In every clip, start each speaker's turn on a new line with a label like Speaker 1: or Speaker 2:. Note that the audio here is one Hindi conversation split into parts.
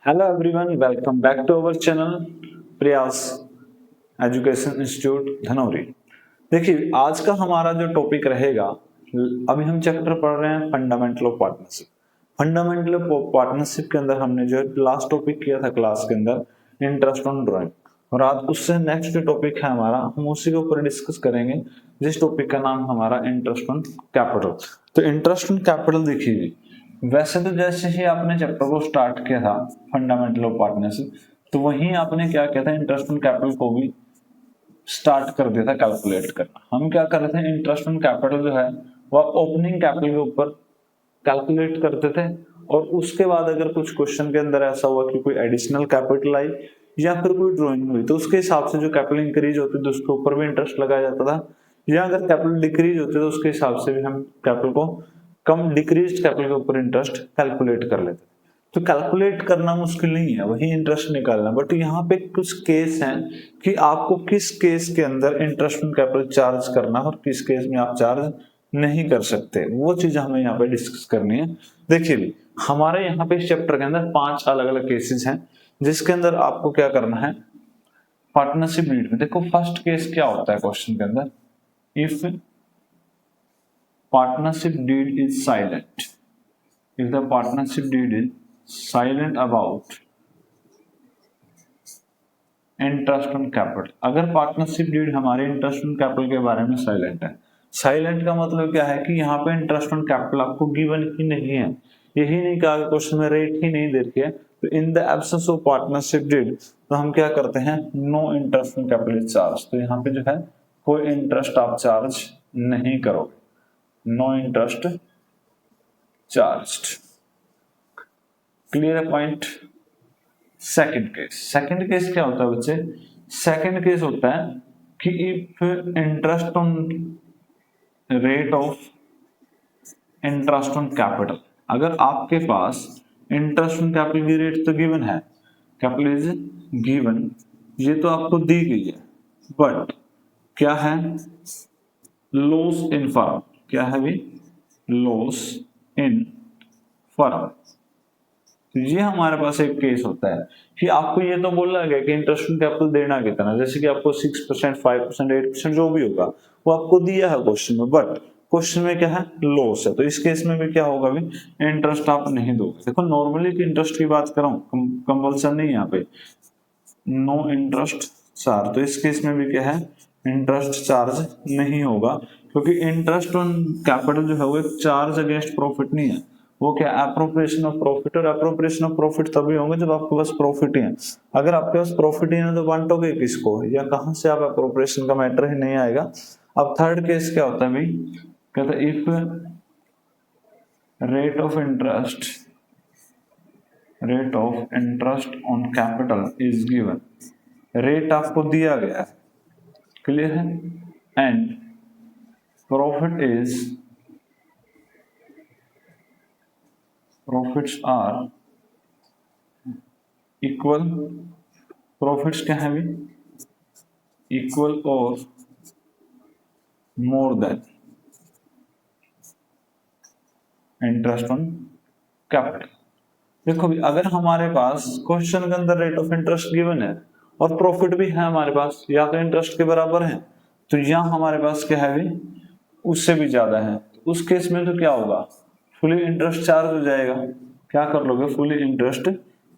Speaker 1: Hello everyone, welcome back to our channel Prayas education institute Dhanauri. देखिए, आज का हमारा जो टॉपिक रहेगा, अभी हम चैप्टर पढ़ रहे हैं fundamental of partnership. Fundamental of partnership के अंदर हमने जो लास्ट टॉपिक किया था क्लास के अंदर इंटरेस्ट ऑन ड्राइंग, और आज उससे नेक्स्ट जो टॉपिक है हमारा, हम उसी के ऊपर डिस्कस करेंगे, जिस टॉपिक का नाम हमारा इंटरेस्ट ऑन कैपिटल। तो इंटरेस्ट ऑन कैपिटल देखिए, वैसे तो जैसे ही आपने चैप्टर को स्टार्ट किया था फंडामेंटल ऑफ पार्टनरशिप, तो वहीं आपने क्या किया था, इंटरेस्ट ऑन कैपिटल को भी स्टार्ट कर दिया था कैलकुलेट करना। हम क्या कर रहे थे, इंटरेस्ट ऑन कैपिटल जो है वह ओपनिंग कैपिटल के ऊपर कैलकुलेट करते थे, और उसके बाद अगर कुछ क्वेश्चन के अंदर ऐसा हुआ कि कोई एडिशनल कैपिटल आई या फिर कोई ड्राइंग हुई, तो उसके हिसाब से जो कैपिटल इंक्रीज होती थी उसके ऊपर भी इंटरेस्ट लगाया जाता था, या अगर कैपिटल डिक्रीज होती तो उसके हिसाब से भी हम कैपिटल को कम डिक्रीज कैपिटल के ऊपर इंटरेस्ट कैलकुलेट कर लेते। तो कैलकुलेट करना मुश्किल नहीं है, वही इंटरेस्ट निकालना। बट यहाँ पे कुछ केस हैं कि आपको किस केस के अंदर इंटरेस्ट ऑन कैपिटल चार्ज करना और किस केस में आप चार्ज नहीं कर सकते, वो चीज हमें यहाँ पे डिस्कस करनी है। देखिए, हमारे यहाँ पे इस चैप्टर के अंदर 5 अलग अलग केसेस हैं, जिसके अंदर आपको क्या करना है, पार्टनरशिप डीड में देखो फर्स्ट केस क्या होता है क्वेश्चन के अंदर, if partnership deed is silent, if the partnership deed is silent about interest on capital. अगर पार्टनरशिप डीड हमारे इंटरेस्ट ऑन कैपिटल के बारे में साइलेंट है, साइलेंट का मतलब क्या है कि यहाँ पे इंटरेस्ट ऑन कैपिटल आपको गिवन ही नहीं है, यही नहीं कहा, क्वेश्चन में रेट ही नहीं दे रखी है, तो in the absence of partnership deed तो हम क्या करते हैं, no interest on capital is charge. तो यहाँ पे जो है कोई इंटरेस्ट आप चार्ज नहीं करोगे, नो इंटरेस्ट चार्ज्ड। क्लियर है पॉइंट। सेकंड केस क्या होता है बच्चे, सेकंड केस होता है कि if interest on rate of interest on capital, अगर आपके पास इंटरेस्ट ऑन कैपिटल की रेट तो गिवन है, कैपिटल इज गिवन, ये तो आपको दी गई है, बट क्या है, लॉस इन फर्म, क्या है भी, लॉस इन फर्म। तो ये हमारे पास एक केस होता है कि आपको ये तो बोला गया कि इंटरेस्ट ऑन कैपिटल देना कितना, जैसे कि आपको 6%, 5%, 8% जो भी होगा वो आपको दिया है क्वेश्चन में, बट क्वेश्चन में क्या है, लॉस है, तो इस केस में भी क्या होगा, भी इंटरेस्ट आप नहीं दोगे। देखो, नॉर्मली इंटरेस्ट की बात कर रहा हूँ, कंपल्सन नहीं यहाँ पे, नो इंटरेस्ट चार्ज, तो इस केस में भी क्या है, इंटरेस्ट चार्ज नहीं होगा, क्योंकि इंटरेस्ट ऑन कैपिटल जो है वो एक चार्ज अगेंस्ट प्रॉफिट नहीं है, वो क्या, एप्रोप्रिएशन ऑफ प्रॉफिट। और एप्रोप्रिएशन ऑफ प्रॉफिट तभी होंगे जब आपके पास प्रॉफिट ही है। अगर आपके पास प्रॉफिट ही है तो बांटोगे किसको, या कहां से आप एप्रोप्रिएशन का मैटर ही नहीं आएगा। अब थर्ड केस क्या होता है भाई, कहता है if rate of interest on capital is given, rate आपको दिया गया है, क्लियर है, and profits are equal, profits क्या है भी, इक्वल और more than interest on capital. देखो भी, अगर हमारे पास क्वेश्चन के अंदर रेट ऑफ इंटरेस्ट गिवन है और प्रॉफिट भी है हमारे पास, या तो इंटरेस्ट के बराबर है, तो यहाँ हमारे पास क्या है भी, उससे भी ज्यादा है, तो उस केस में तो क्या होगा, फुली इंटरेस्ट चार्ज हो जाएगा। क्या कर लोगे, फुली इंटरेस्ट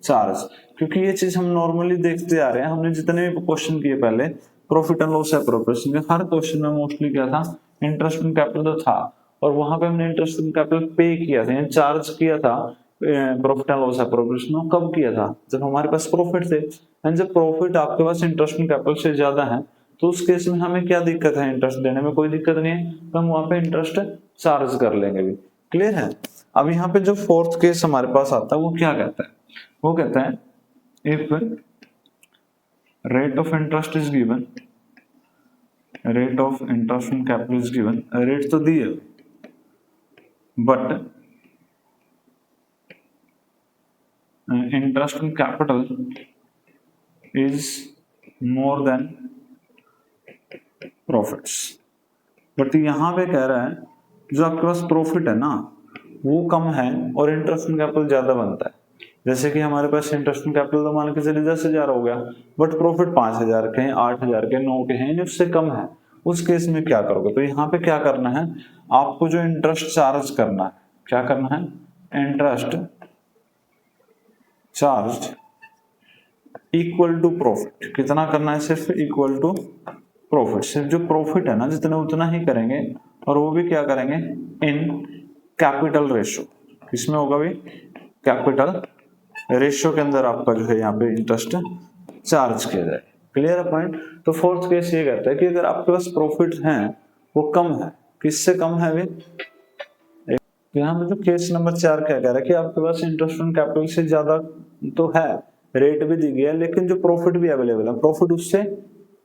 Speaker 1: चार्ज, क्योंकि ये चीज हम नॉर्मली देखते आ रहे हैं, हमने जितने भी क्वेश्चन किए पहले प्रॉफिट एंड लॉस एप्रोप्रिएशन के, हर क्वेश्चन में मोस्टली क्या था, इंटरेस्ट ऑन कैपिटल तो था, और वहां पे हमने इंटरेस्ट ऑन कैपिटल पे किया था, चार्ज किया था प्रॉफिट एंड लॉस एप्रोप्रिएशन। कब किया था, जब हमारे पास प्रॉफिट थे, एंड जब प्रॉफिट आपके पास इंटरेस्ट ऑन कैपिटल से ज्यादा है, तो उस केस में हमें क्या दिक्कत है, इंटरेस्ट देने में कोई दिक्कत नहीं है, तो हम वहां पे इंटरेस्ट चार्ज कर लेंगे भी। क्लियर है। अब यहाँ पे जो फोर्थ केस हमारे पास आता है वो क्या कहता है, वो कहता है if rate of interest is given, rate of interest on capital is given, rate तो दी है, but interest on capital is more than profits. But यहाँ पे कह रहा है जो आपके पास प्रॉफिट है ना वो कम है और इंटरेस्ट ऑन कैपिटल ज्यादा बनता है, जैसे कि हमारे पास इंटरेस्ट ऑन कैपिटल तो मान के चलिए 10,000 हो गया, बट प्रॉफिट 5,000 के हैं, 8,000 के, 9 के हैं, उससे कम है, उस केस में क्या करोगे? तो यहाँ पे क्या करना है, आपको जो इंटरेस्ट चार्ज करना है, क्या करना है, interest charge equal to profit. कितना करना है? सिर्फ इक्वल टू प्रॉफिट। सिर्फ जो प्रॉफिट है ना जितना उतना ही करेंगे, और वो भी क्या करेंगे, इन कैपिटल रेशो। किसमें होगा भी? कैपिटल रेशियो के अंदर आपका जो है यहाँ पे इंटरेस्ट चार्ज किया जाए। क्लियर है पॉइंट? तो फोर्थ केस ये कहता है कि अगर आपके पास प्रॉफिट है वो कम है, किससे कम है भी? तो यहाँ पे जो केस नंबर 4 क्या कह रहा है कि आपके पास इंटरेस्ट ऑन कैपिटल से ज्यादा तो है, रेट भी दी गई है, लेकिन जो प्रॉफिट भी अवेलेबल है प्रॉफिट उससे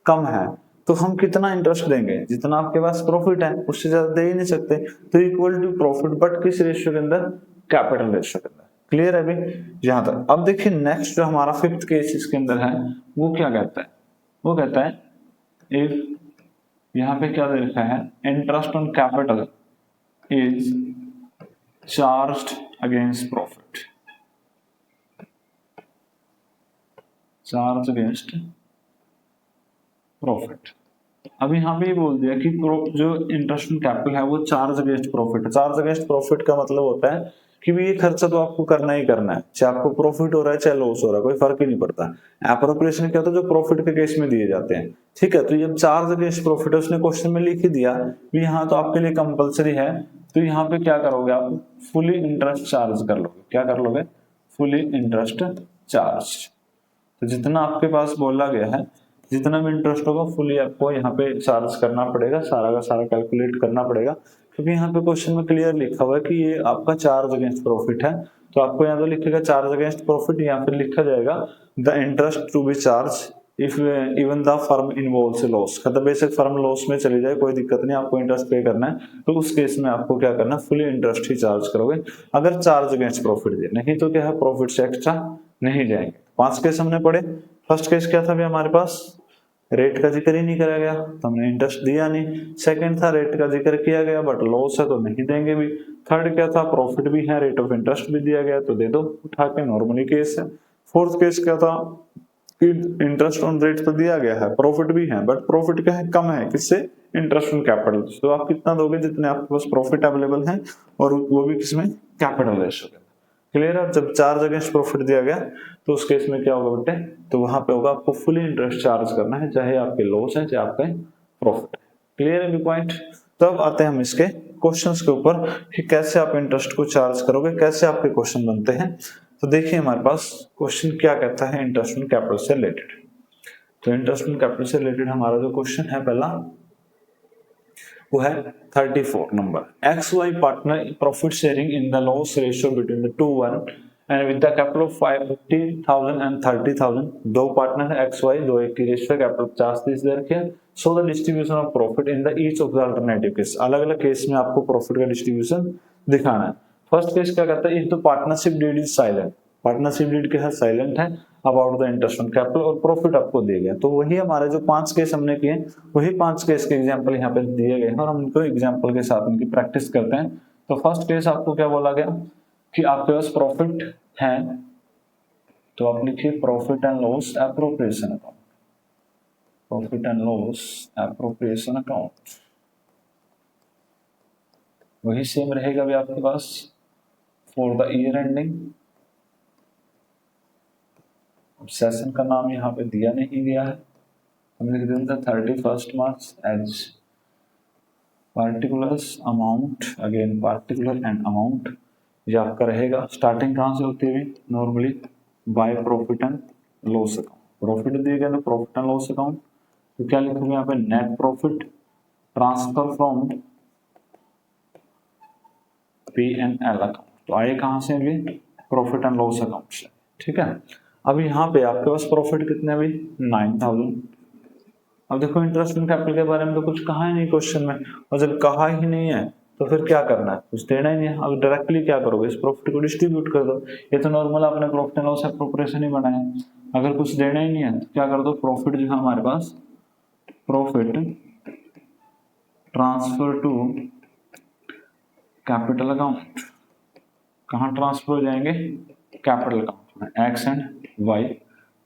Speaker 1: कम है, तो हम कितना इंटरेस्ट देंगे? जितना आपके पास प्रॉफिट है उससे ज्यादा दे ही नहीं सकते, तो इक्वल टू प्रॉफिट, बट किस रेशियो के अंदर? कैपिटल रेशियो के अंदर। क्लियर है अभी यहां तक? अब देखिए नेक्स्ट जो हमारा फिफ्थ केस इसके अंदर है वो क्या कहता है, वो कहता है इफ, यहाँ पे क्या दे रखा है, interest on capital is charged against profit, charge against profit. अब यहाँ पे बोल दिया कि जो इंटरेस्ट ऑन कैपिटल है वो charge against profit. Charge against profit का मतलब होता है कि भी ये खर्चा तो आपको करना ही करना है, चाहे आपको प्रॉफिट हो रहा है चाहे लॉस हो रहा है, कोई फर्क ही नहीं पड़ता। एप्रोप्रिएशन क्या होता है? जो प्रॉफिट के केस में दिए जाते हैं, ठीक है। तो ये चार्ज अगेंस्ट प्रॉफिट है, उसने क्वेश्चन में लिख ही दिया भी यहाँ तो आपके लिए कंपलसरी है, तो यहाँ पे क्या करोगे आप? फुली इंटरेस्ट चार्ज कर लोगे। क्या कर लोगे? Fully interest charge. तो जितना आपके पास बोला गया है, जितना भी इंटरेस्ट होगा फुली आपको यहाँ पे चार्ज करना पड़ेगा, सारा का सारा कैलकुलेट करना पड़ेगा, क्योंकि यहाँ पे क्वेश्चन में क्लियर लिखा हुआ है कि ये आपका चार्ज अगेंस्ट प्रॉफिट है। तो आपको यहाँ तो लिखेगा चार्ज अगेंस्ट प्रॉफिट, यहाँ पे लिखा जाएगा the interest to be charge if even the firm involves loss. मतलब बेशक फर्म लॉस में चली जाए कोई दिक्कत नहीं, आपको इंटरेस्ट पे करना है, तो उस केस में आपको क्या करना है? फुली इंटरेस्ट ही चार्ज करोगे अगर चार्ज अगेंस्ट प्रॉफिट दे, नहीं तो क्या है, प्रॉफिट से एक्स्ट्रा नहीं जाएंगे। 5 केस हमने पढ़े। फर्स्ट केस क्या था भी हमारे पास? रेट का जिक्र ही नहीं करा गया तो हमने इंटरेस्ट दिया नहीं। सेकंड था रेट का जिक्र किया गया बट लॉस है तो नहीं देंगे भी। थर्ड क्या था? प्रॉफिट भी है, रेट ऑफ इंटरेस्ट भी दिया गया तो दे दो उठा के, नॉर्मली केस है। फोर्थ केस क्या था कि इंटरेस्ट ऑन रेट तो दिया गया है, प्रॉफिट भी है, बट प्रॉफिट क्या है? कम है। किससे? Interest on capital. तो आप कितना दोगे? जितने आपके पास प्रॉफिट अवेलेबल है, और वो भी किसमें? कैपिटल रेशियो के। क्लियर है? जब चार्ज अगेंस्ट प्रॉफिट दिया गया तो उस केस में क्या होगा बेटे? तो वहां पे होगा आपको फुली इंटरेस्ट चार्ज करना है, चाहे आपके लॉस है चाहे आपके प्रॉफिट है। क्लियर है पॉइंट? तब आते हैं हम इसके क्वेश्चंस के ऊपर कि कैसे आप इंटरेस्ट को चार्ज करोगे, कैसे आपके क्वेश्चन बनते हैं। तो देखिए हमारे पास क्वेश्चन क्या कहता है इंटरेस्ट ऑन कैपिटल से रिलेटेड। तो इंटरेस्ट ऑन कैपिटल से रिलेटेड हमारा जो क्वेश्चन है पहला वो है 34 number. XY partner profit sharing in the loss ratio between the 2:1 and with the capital of 50,000 and 30,000। दो पार्टनर है XY, दो एक की रेशियो कैपिटल 50-30 दे रखी है। So the distribution of profit in the each of the alternative case. अलग अलग केस में आपको प्रॉफिट का डिस्ट्रीब्यूशन दिखाना है। फर्स्ट केस क्या कहता है? If the partnership deed is silent. Partnership deed क्या है? साइलेंट है about the interest on capital, और प्रॉफिट आपको दिया गया। तो वही हमारे जो 5 केस हमने किए वही 5 केस के एग्जांपल यहाँ पे दिए गए हैं, और हम इनको एग्जांपल के साथ उनकी प्रैक्टिस करते हैं। तो फर्स्ट केस आपको क्या बोला गया कि आपके पास प्रॉफिट है, तो आप लिखिए profit and loss appropriation account. Profit and loss appropriation account वही सेम रहेगा भी आपके पास for the year ending. Session का नाम यहाँ पे दिया नहीं गया है, हमने लिख दिया था 31 मार्च as particulars amount, again particular and amount. ये आपका रहेगा। स्टार्टिंग कहाँ से होती है? Normally by profit and loss account. Profit दिए गए तो प्रॉफिट एंड लॉस अकाउंट, तो क्या लिखोगे यहाँ पे? Net profit transfer from P&L account. तो आए कहाँ से? भी प्रॉफिट एंड लॉस अकाउंट से। ठीक है। अब यहाँ पे आपके पास प्रॉफिट कितने? भी 9,000। अब देखो इंटरेस्ट ऑन कैपिटल के बारे में तो कुछ कहा ही नहीं क्वेश्चन में, और जब कहा ही नहीं है तो फिर क्या करना है? कुछ देना ही नहीं है। अब डायरेक्टली क्या करोगे? इस प्रॉफिट को डिस्ट्रीब्यूट कर दो। ये तो नॉर्मल आपने प्रॉफिट एंड लॉस एप्रोप्रिएशन ही बनाया है। अगर कुछ देना ही नहीं है तो क्या कर दो? प्रॉफिट जो है हमारे पास, profit transfer to capital account. कहाँ ट्रांसफर हो जाएंगे? Capital account. X and Y,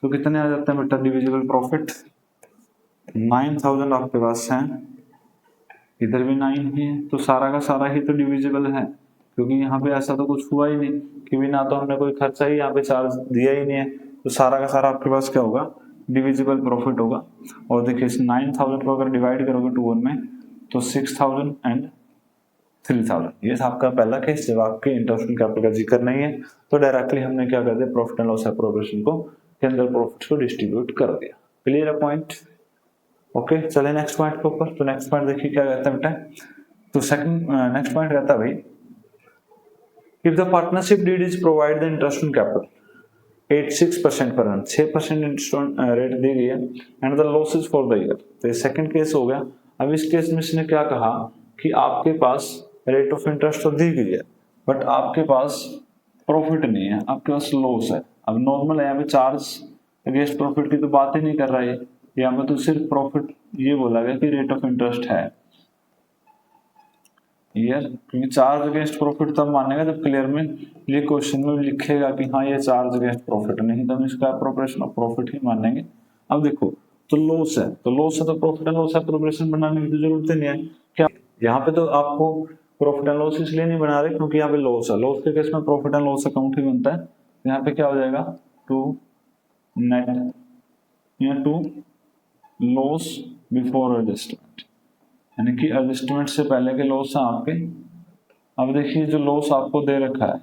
Speaker 1: तो कितने आ जाते हैं बेटा डिविजिबल प्रॉफिट? 9000 आपके पास है, इधर भी 9 ही है, तो सारा का सारा ही तो डिविजिबल है, क्योंकि यहाँ पे ऐसा तो कुछ हुआ ही नहीं कि भी ना तो हमने कोई खर्चा ही यहाँ पे चार्ज दिया ही नहीं है, तो सारा का सारा आपके पास क्या होगा? डिविजिबल प्रॉफिट होगा। और देखिए इस 9000 को अगर डिवाइड करोगे 2 में तो 6000 एंड 3000, ये था आपका पहला केस जब आपके इंटरेस्ट एंड कैपिटल का जिक्र नहीं है, तो डायरेक्टली हमने क्या कर दिया, प्रॉफिट एंड लॉस एप्रोप्रिएशन को के अंदर प्रॉफिट को डिस्ट्रीब्यूट कर दिया। क्लियर है पॉइंट? ओके, चले नेक्स्ट पॉइंट के ऊपर। तो नेक्स्ट पॉइंट देखिए क्या कहता है बेटा, तो सेकंड नेक्स्ट पॉइंट कहता है भाई, if the partnership deed is provide the interest on capital 86% per annum, 6% interest rate दी गई है, and the losses for the year. तो ये सेकंड केस हो गया। अब इस केस में इसने क्या कहा कि आपके पास रेट ऑफ इंटरेस्ट तो दी गई है, बट आपके पास प्रॉफिट नहीं है, आपके पास लॉस है। अब नॉर्मल है, यहाँ पे चार्ज अगेंस्ट प्रॉफिट की तो बात ही नहीं कर रहा है, यहाँ पे तो सिर्फ प्रॉफिट ये बोला गया कि रेट ऑफ इंटरेस्ट है यार, क्योंकि चार्ज अगेंस्ट प्रॉफिट तब मानेगा जब क्लियर में ये क्वेश्चन में लिखेगा कि हाँ ये चार्ज अगेंस्ट प्रॉफिट, नहीं तो हम इसका एप्रोप्रिएशन ऑफ प्रॉफिट ही मानेंगे। अब देखो तो लॉस है, तो प्रॉफिट एंड लॉस एप्रोप्रिएशन बनाने की तो जरूरत ही नहीं है क्या? यहाँ पे तो आपको प्रॉफिट एंड लॉस इसलिए नहीं बना रहे क्योंकि यहाँ पे लॉस है, लॉस के केस में प्रॉफिट एंड लॉस अकाउंट ही बनता है। यहाँ पे क्या हो जाएगा, टू नेट या टू लॉस बिफोर एडजस्टमेंट, यानी कि एडजस्टमेंट से पहले के लॉस हैं आपके। अब देखिए जो लॉस आपको दे रखा है,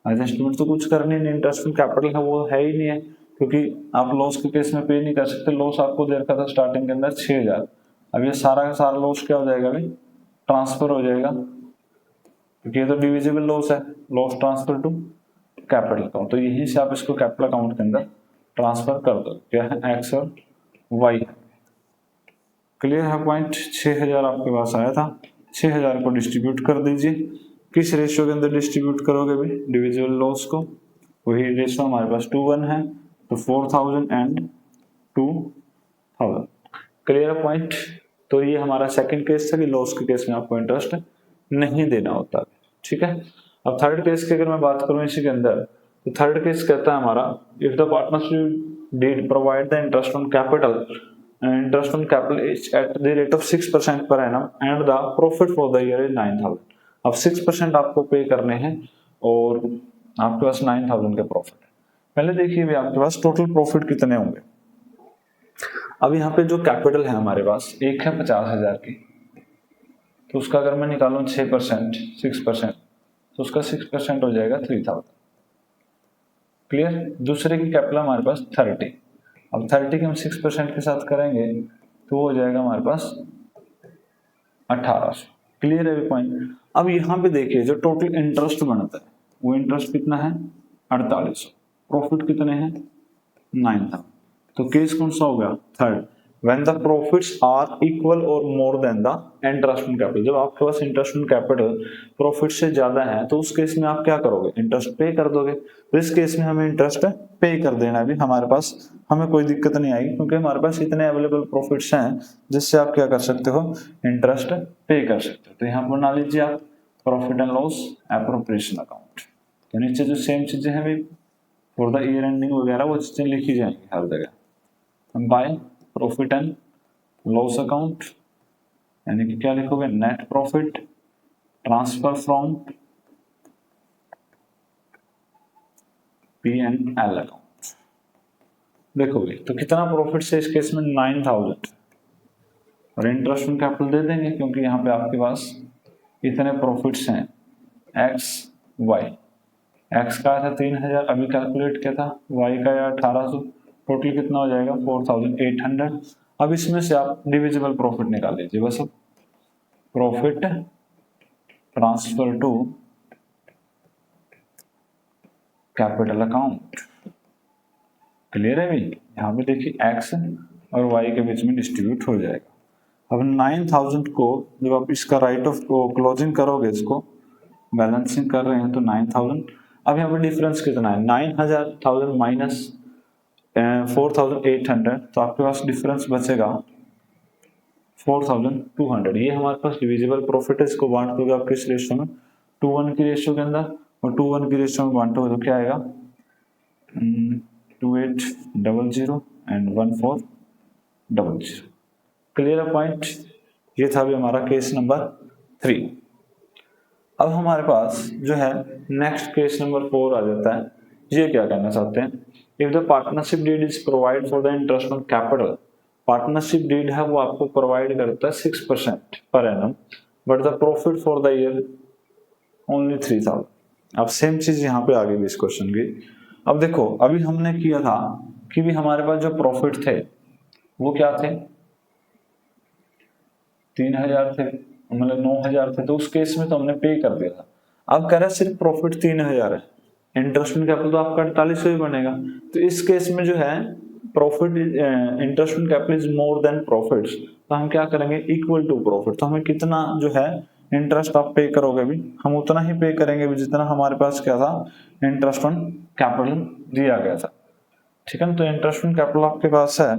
Speaker 1: एडजस्टमेंट तो कुछ करनी नहीं, इंटरेस्ट ऑन कैपिटल है वो है ही नहीं है, क्योंकि आप लॉस के केस में पे नहीं कर सकते। लॉस आपको दे रखा था स्टार्टिंग के अंदर 6000, अब ये सारा का सारा लॉस क्या हो जाएगा भाई, ट्रांसफर हो जाएगा, क्योंकि ये तो डिविजिबल लॉस है, loss transfer to capital account, तो यहीं से आप इसको कैपिटल अकाउंट के अंदर ट्रांसफर कर दो। क्या है, एक्स और वाई। क्लियर है पॉइंट? 6000 आपके पास आया था, 6000 को डिस्ट्रीब्यूट कर दीजिए। किस रेशियो के अंदर डिस्ट्रीब्यूट करोगे भाई, डिविजिबल लॉस को? वही रेशियो हमारे पास 2:1 है, तो 4000 एंड 2000। क्लियर है पॉइंट? तो ये हमारा सेकंड केस था कि लॉस के केस में आपको इंटरेस्ट नहीं देना होता। ठीक है, अब थर्ड केस की अगर मैं बात करूं इसी के अंदर, तो थर्ड केस कहता है हमारा, if the partnership did provide the interest on capital is at the rate of 6% per annum and the profit for the year is 9000। अब 6% आपको पे करने हैं और आपके पास 9000 के प्रॉफिट। पहले देखिए भी आपके पास टोटल प्रॉफिट कितने होंगे। अब यहाँ पे जो कैपिटल है हमारे पास एक है 50,000 की, तो उसका अगर मैं निकालूं 6%, 6%, तो उसका 6% हो जाएगा 3000। क्लियर? दूसरे की कैपिटल हमारे पास 30, अब 30 के हम 6% के साथ करेंगे तो हो जाएगा हमारे पास 1800। क्लियर है पॉइंट? अब यहाँ पे देखिए जो टोटल इंटरेस्ट बनता है वो इंटरेस्ट कितना है, 4800, प्रॉफिट कितने हैं, 9000। तो केस कौन सा होगा, third, when the profits are equal और more than the interest on capital. जब आपके पास इंटरेस्ट ऑन कैपिटल प्रॉफिट से ज्यादा है तो उस केस में आप क्या करोगे, इंटरेस्ट पे कर दोगे। तो इस केस में हमें इंटरेस्ट पे कर देना भी हमारे पास, हमें कोई दिक्कत नहीं आएगी, क्योंकि हमारे पास इतने अवेलेबल प्रॉफिट्स हैं जिससे आप क्या कर सकते हो, इंटरेस्ट पे कर सकते हो। तो यहाँ पर बना लीजिए आप profit and loss appropriation account. तो नीचे जो सेम चीजें हैं भाई फॉर द ईयर एंडिंग वगैरह वो चीजें लिखी जाएंगी हर जगह। Bye profit and loss account, यानी कि क्या लिखोगे, net profit transfer from P&L account. देखोगे तो कितना प्रॉफिट से इस केस में 9000, और इंटरेस्ट ऑन कैपिटल दे देंगे क्योंकि यहाँ पे आपके पास इतने प्रॉफिट्स हैं एक्स वाई। एक्स का था 3000, अभी कैलकुलेट किया था, वाई का या 1800, टोटल कितना हो जाएगा 4800। अब इसमें से आप डिविजिबल प्रॉफिट निकाल लीजिए बस। अब profit transfer to capital account. Clear है भाई? यहाँ पे देखिए एक्स और वाई के बीच में डिस्ट्रीब्यूट हो जाएगा। अब 9000 को जब आप इसका राइट ऑफ को क्लोजिंग करोगे, इसको बैलेंसिंग कर रहे हैं तो 9000। अब यहाँ पे डिफरेंस कितना है, 9000 माइनस 4800, तो आपके पास डिफरेंस बचेगा 4200। ये हमारे पास डिविजिबल प्रॉफिट है, इसको बांट दोगे आप किस रेशियो में, 2:1 की रेशियो के अंदर, और 2:1 की रेशियो में बांटोगे तो क्या आएगा 2800 एंड 1400। क्लियर है पॉइंट? ये था भी हमारा केस नंबर 3। अब हमारे पास जो है नेक्स्ट केस नंबर 4 आ जाता है। ये क्या कहना चाहते हैं, if the partnership deed is provide for the interest on capital, partnership deed है वो आपको प्रोवाइड करता है 6% per annum, but the profit for the year only 3000। अब सेम चीज यहाँ पे आ गई इस क्वेश्चन की। अब देखो अभी हमने किया था कि भी हमारे पास जो प्रॉफिट थे वो क्या थे, 3000 थे, मतलब 9000 थे, तो उस केस में तो हमने पे कर दिया था। अब कह रहा है सिर्फ प्रॉफिट 3000 है, इंटरेस्ट ऑन कैपिटल तो आपका 4800 ही बनेगा। तो इस केस में जो है profit interest on capital is more than profits, तो हम क्या करेंगे, इक्वल टू प्रॉफिट। तो हमें कितना जो है इंटरेस्ट आप पे करोगे भी, हम उतना ही पे करेंगे भी जितना हमारे पास क्या था, इंटरेस्ट ऑन कैपिटल दिया गया था। ठीक है ना, तो इंटरेस्ट ऑन कैपिटल आपके पास है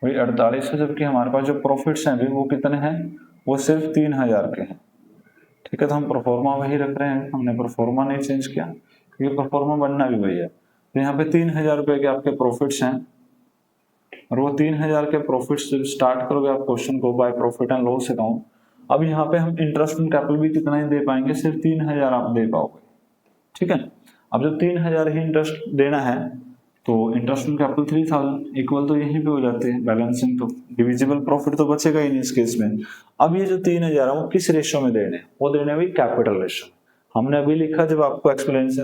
Speaker 1: वही 48 है, जबकि हमारे पास जो प्रॉफिट्स हैं भी वो कितने हैं, वो सिर्फ 3000 के हैं। ठीक है, तो हम प्रोफॉर्मा वही रख रहे हैं, हमने प्रोफॉर्मा नहीं चेंज किया क्योंकि प्रोफॉर्मा बनना भी वही है। तो यहाँ पे 3000 रुपए के आपके प्रॉफिट्स हैं, और वो 3000 के प्रॉफिट्स जब स्टार्ट करोगे आप क्वेश्चन को bye profit and loss account, अब यहाँ पे हम इंटरेस्ट ऑन कैपिटल भी कितना ही दे पाएंगे, सिर्फ 3000 आप दे पाओगे। ठीक है, अब जब 3000 ही इंटरेस्ट देना है तो इंटरेस्ट ऑन कैपिटल 3000 इक्वल तो यहीं पे हो जाते हैं, बैलेंसिंग तो डिविजिबल प्रॉफिट तो बचेगा ही नहीं इस केस में। अब ये जो 3000 है वो किस रेशियो में देने हैं, वो देने हैं कैपिटल रेशियो। हमने अभी लिखा जब आपको एक्सप्लेनेशन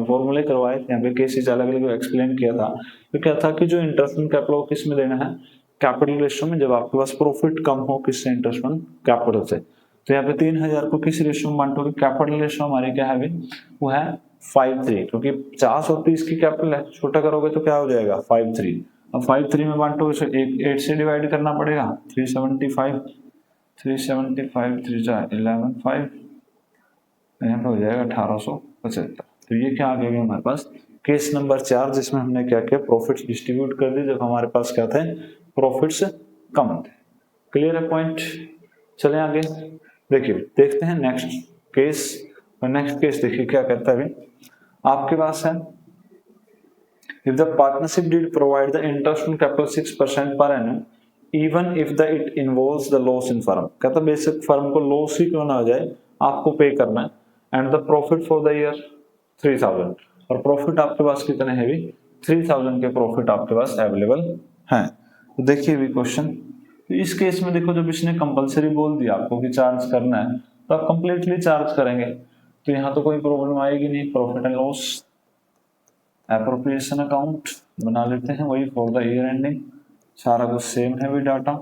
Speaker 1: फॉर्मूले करवाए थे, यहाँ पे केसेस अलग अलग एक्सप्लेन किया था, तो क्या था कि जो इंटरेस्ट ऑन कैपिटल किस में देना है, कैपिटल रेशियो में, जब आपके पास प्रॉफिट कम हो किससे, इंटरेस्ट ऑन कैपिटल से। तो यहाँ पे 3000 को किस रेशियो में बांटोगे, कैपिटल रेशियो हमारी क्या है, वो है 5:3, क्योंकि 50 और 30 की कैपिटल है, छोटा करोगे तो क्या हो जाएगा 5:3। अब 5:3 में बांटो, इसे 8 से डिवाइड करना पड़ेगा, 375 3 जा 11 5, यहाँ पे हो जाएगा 1875। तो ये क्या आ गया हमारे पास केस नंबर 4, जिसमें हमने क्या किया, प्रॉफिट्स डिस्ट्रीब्यूट कर दिए जब हमारे पास क्या थे, प्रॉफिट्स कम थे। क्लियर है पॉइंट? चले आगे देखिए, देखते हैं नेक्स्ट केस। और नेक्स्ट केस देखिए क्या कहता है, आपके पास है, if the partnership did provide the interest on capital 6% per annum even if the it involves the loss in firm, कहता बेसिक फर्म को लॉस ही क्यों ना हो जाए, आपको पे करना है, and the profit for the year 3000, और प्रॉफिट आपके पास कितने हैं भी, 3000 के प्रॉफिट आपके पास अवेलेबल हैं। तो देखिए भी क्वेश्चन, तो इस केस में देखो जब इसने कंपलसरी बोल दिया आपको कि चार्ज करना है, तो आप कंप्लीटली चार्ज करेंगे, तो यहाँ तो कोई प्रॉब्लम आएगी नहीं। Profit and loss appropriation account बना लेते हैं, वही फॉर द ईयर एंडिंग, सारा कुछ सेम है भी data.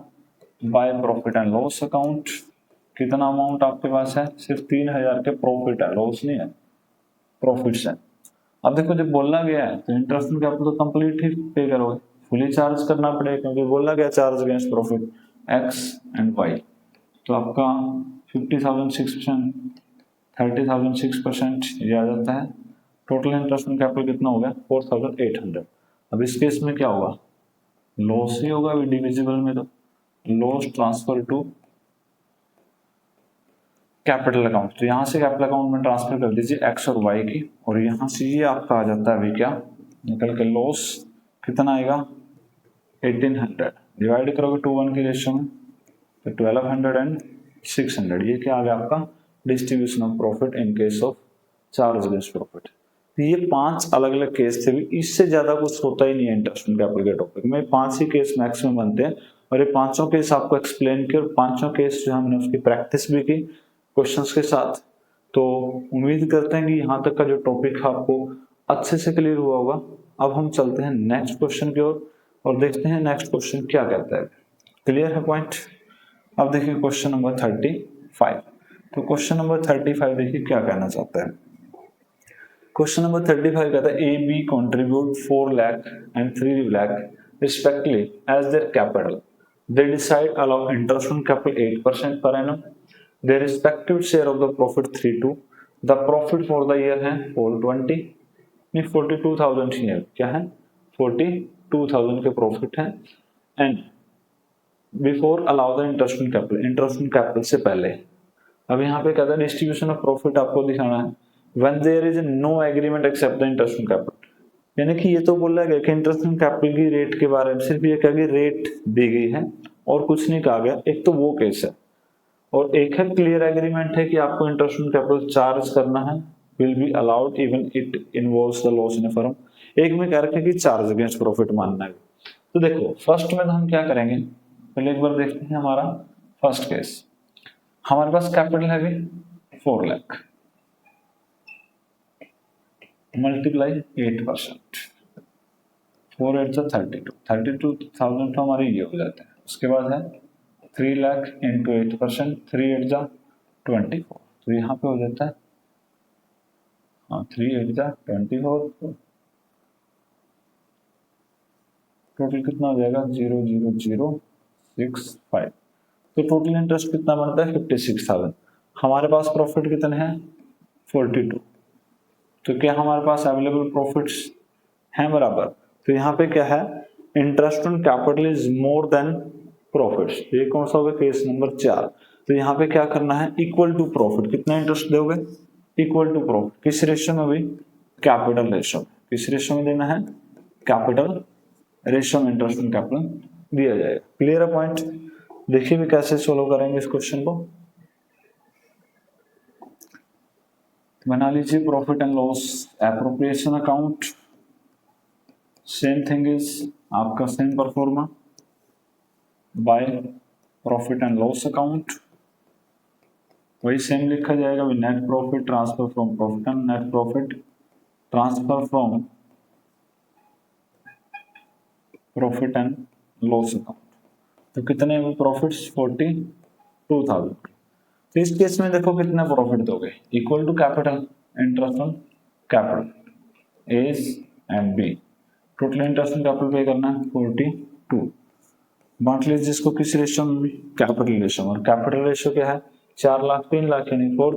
Speaker 1: Bye profit and loss account, कितना अमाउंट आपके पास है, सिर्फ 3000 के प्रॉफिट है, लॉस नहीं है, प्रॉफिट्स है। अब देखो जब बोला गया है तो इंटरेस्ट ऑन कैपिटल तो कंप्लीट ही पे करोगे, फुली चार्ज करना पड़ेगा, क्योंकि बोला गया charge against profit X and Y. तो आपका 50,000 6%, 30,000 6% ये आ जाता है। टोटल इंटरेस्ट ऑन कैपिटल कितना हो गया, 4800। अब इस केस में क्या होगा, लॉस ही होगा डिविजिबल में, तो loss transfer to capital account, तो यहाँ से कैपिटल अकाउंट में ट्रांसफर कर दीजिए एक्स और वाई की, और यहाँ से ये आपका आ जाता है अभी क्या निकल के, लॉस कितना आएगा 1800, डिवाइड करोगे 2:1 के रेशियो में, तो 1200 एंड 600, ये क्या आ गया आपका distribution of profit in case of charge against profit. तो ये 5 अलग अलग केस थे भी, इससे ज्यादा कुछ होता ही नहीं है इंटरेस्ट ऑन कैपिटल के टॉपिक में, 5 ही केस मैक्सिमम बनते हैं, और ये 5 केस आपको एक्सप्लेन किए, और 5 केस जो हमने उसकी प्रैक्टिस भी की क्वेश्चंस के साथ। तो उम्मीद करते हैं कि यहाँ तक का जो टॉपिक है आपको अच्छे से क्लियर हुआ होगा। अब हम चलते हैं नेक्स्ट क्वेश्चन की ओर और देखते हैं नेक्स्ट क्वेश्चन क्या कहता है। क्लियर है पॉइंट? अब देखिए क्वेश्चन नंबर 35। तो क्वेश्चन नंबर 35 देखिए क्या कहना चाहता है। क्वेश्चन नंबर 35 कहता है A B contribute 4 lakh and 3 lakh respectively as their capital, they decide allow interest on capital 8% per annum, their respective share of the profit 32, the profit for the year है 420, नहीं 42,000 ही है, क्या है 42,000 के प्रॉफिट है, and before allow the interest on capital, interest on capital से पहले अब यहाँ पे कहता है डिस्ट्रीब्यूशन ऑफ प्रॉफिट आपको दिखाना है when there is no agreement except the interest on capital, यानी कि ये तो बोला गया कि इंटरेस्ट ऑन कैपिटल की रेट के बारे में सिर्फ ये कहा कि रेट दी गई है और कुछ नहीं कहा गया। एक तो वो केस है, और एक है क्लियर एग्रीमेंट है कि आपको इंटरेस्ट ऑन कैपिटल चार्ज करना है, will be allowed even it involves the loss in a firm. एक में कह रखा है कि चार्ज अगेंस्ट प्रॉफिट मानना है। तो देखो फर्स्ट में तो हम क्या करेंगे, पहले एक बार देखते हैं हमारा फर्स्ट केस। हमारे पास कैपिटल है भी 4 लाख मल्टीप्लाई 8%, 4 8 32,000 तो हमारे ये हो जाते हैं। उसके बाद है 3 लाख इंटू 8%, 3 8 जा 24, तो यहाँ पे हो जाता है 3 8 जा 24, टोटल कितना हो जाएगा 00065। तो टोटल इंटरेस्ट कितना बनता है 56,000। हमारे पास प्रॉफिट कितने हैं 42, तो क्या हमारे पास अवेलेबल प्रॉफिट्स हैं बराबर। तो यहाँ पे क्या है interest on capital is more than profits, ये कौन सा होगा केस नंबर 4। तो यहाँ पे क्या करना है इक्वल टू प्रॉफिट, कितना इंटरेस्ट दोगे इक्वल टू प्रॉफिट, किस रेशियो में भी कैपिटल रेशियो, किस रेशियो में देना है कैपिटल रेशियो में इंटरेस्ट ऑन कैपिटल दिया जाएगा। क्लियर है पॉइंट। देखिए भी कैसे सोल्व करेंगे इस क्वेश्चन को। बना लीजिए profit and loss appropriation account, same thing is आपका same proforma by profit and loss account, वही सेम लिखा जाएगा भी net profit transfer from profit and net profit transfer from profit and loss account. तो कितने प्रॉफिट्स 42,000। तो इस केस में देखो कितना प्रॉफिट दोगे equal to capital interest on capital as and B. Total interest on capital pay करना है 42, बांट लीजिए इसको किस रेशियो में भी कैपिटल रेशियो, और कैपिटल रेशियो क्या है 4 लाख 3 लाख यानी 4